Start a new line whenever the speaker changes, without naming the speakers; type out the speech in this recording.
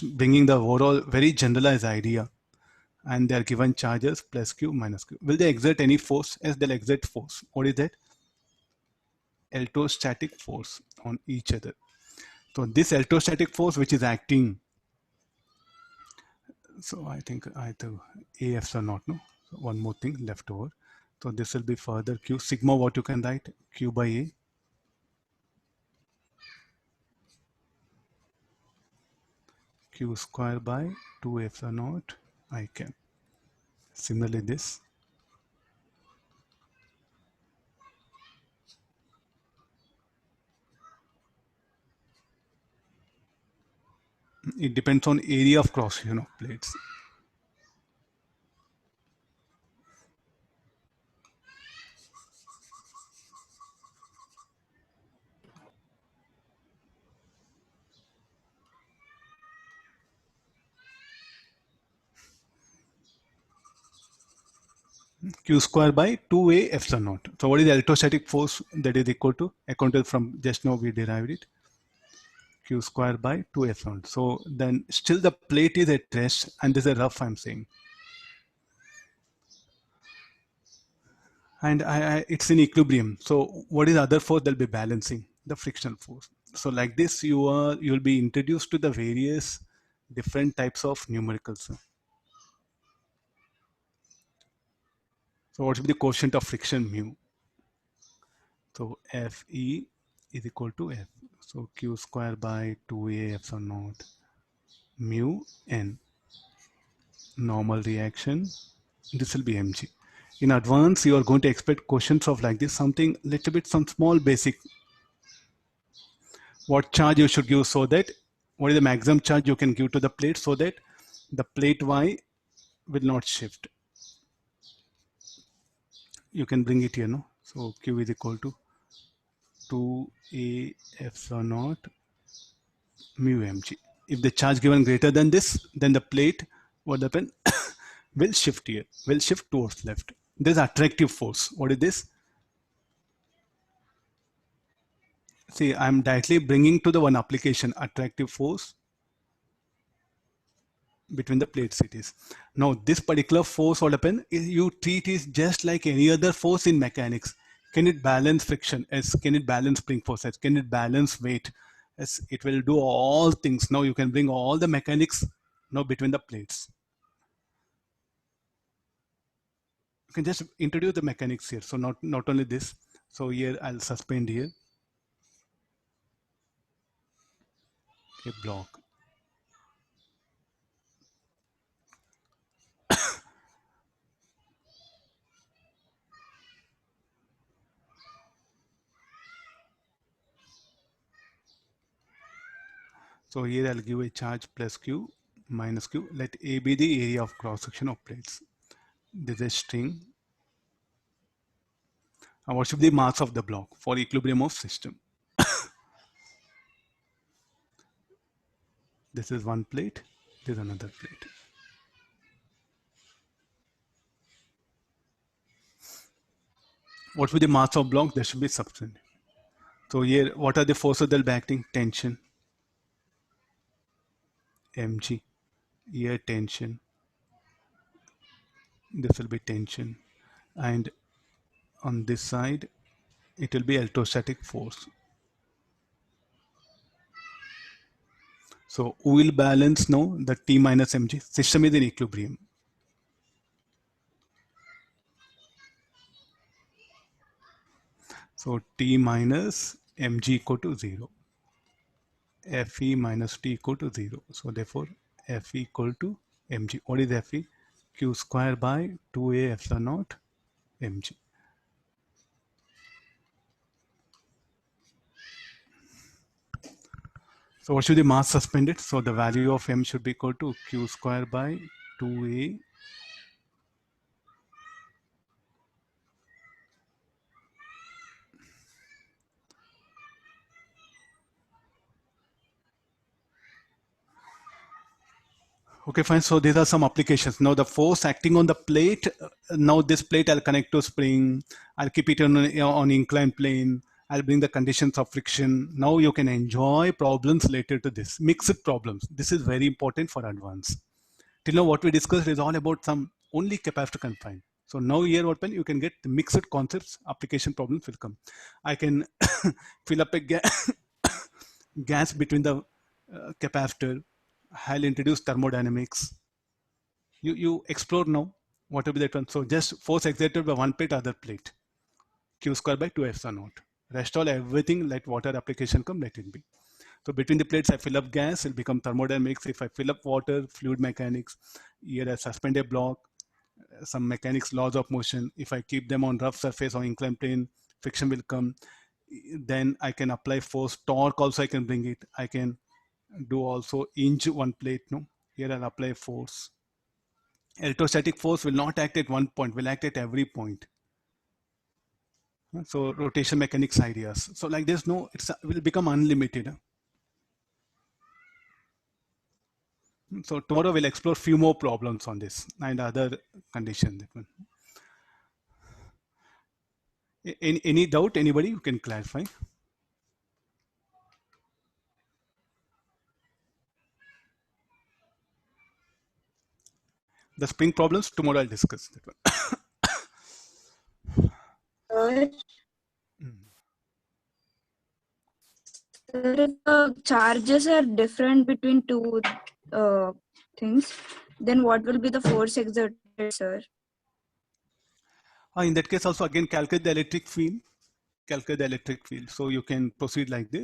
bringing the overall very generalized idea. And they are given charges plus q minus q. Will they exert any force? Yes, they'll exert force. What is that? Electrostatic force on each other. So this electrostatic force which is acting, so I think AFs are not, no? So one more thing left over. So this will be further q sigma, what you can write, q by a, q square by 2 epsilon naught I can. Similarly this, it depends on area of cross section of plates. Q square by 2a epsilon naught. So what is the electrostatic force that is equal to, according to from just now we derived it, q square by 2 epsilon. So then still the plate is at rest, and this is a rough I'm saying. And it's in equilibrium. So what is the other force that will be balancing? The frictional force. So like this, you'll be introduced to the various different types of numericals. So what should be the quotient of friction mu? So Fe is equal to F. So q square by 2a epsilon naught mu n. Normal reaction. This will be mg. In advance, you are going to expect questions of like this, something little bit, some small basic. What charge you should give, so that what is the maximum charge you can give to the plate so that the plate y will not shift. You can bring it here, no? So q is equal to 2a epsilon naught mu mg. If the charge given greater than this, then the plate, what happen, will shift here, will shift towards left. This is attractive force. What is this? See, I'm directly bringing to the one application, attractive force between the plates it is. Now this particular force, what happen, you treat it just like any other force in mechanics. Can it balance friction? Yes. Can it balance spring force? Yes. Can it balance weight? Yes. It will do all things. Now you can bring all the mechanics now between the plates. You can just introduce the mechanics here. So not only this. So here I'll suspend here a block. So here I'll give a charge plus q minus q. Let A be the area of cross section of plates. This is a string. And what should be the mass of the block for equilibrium of system? This is one plate. This is another plate. What will be the mass of block? There should be substance. So here, what are the forces that will be acting? Tension, mg. Here tension. This will be tension, and on this side, it will be electrostatic force. So we will balance now the T minus mg. System is in equilibrium. So T minus mg equal to 0. Fe minus T equal to 0. So therefore, Fe equal to mg. What is Fe? Q square by 2a epsilon naught mg. So what should be the mass suspended? So the value of m should be equal to q square by 2a . Okay, fine. So these are some applications. Now the force acting on the plate. Now this plate I'll connect to spring. I'll keep it on inclined plane. I'll bring the conditions of friction. Now you can enjoy problems related to this, mixed problems. This is very important for advance. Till now what we discussed is all about some only capacitor confined. So now here open, you can get the mixed concepts, application problems will come. I can fill up a gas between the capacitor. I'll introduce thermodynamics. You explore now what will be that one. So just force exerted by one plate, other plate. Q square by 2 epsilon naught. Rest all everything, let water application come, let it be. So between the plates, I fill up gas, it'll become thermodynamics. If I fill up water, fluid mechanics. Here I suspend a block, some mechanics, laws of motion. If I keep them on rough surface or inclined plane, friction will come. Then I can apply force, torque also I can bring it. I can do also inch one plate. No, here I'll apply force. Electrostatic force will not act at one point, will act at every point. So rotation mechanics ideas. So like this, no, it will become unlimited. So tomorrow we'll explore few more problems on this and other conditions. Any doubt, anybody who can clarify? The spring problems, tomorrow I'll discuss that one.
If the charges are different between two things, then what will be the force exerted, sir?
In that case also again calculate the electric field. So you can proceed like this.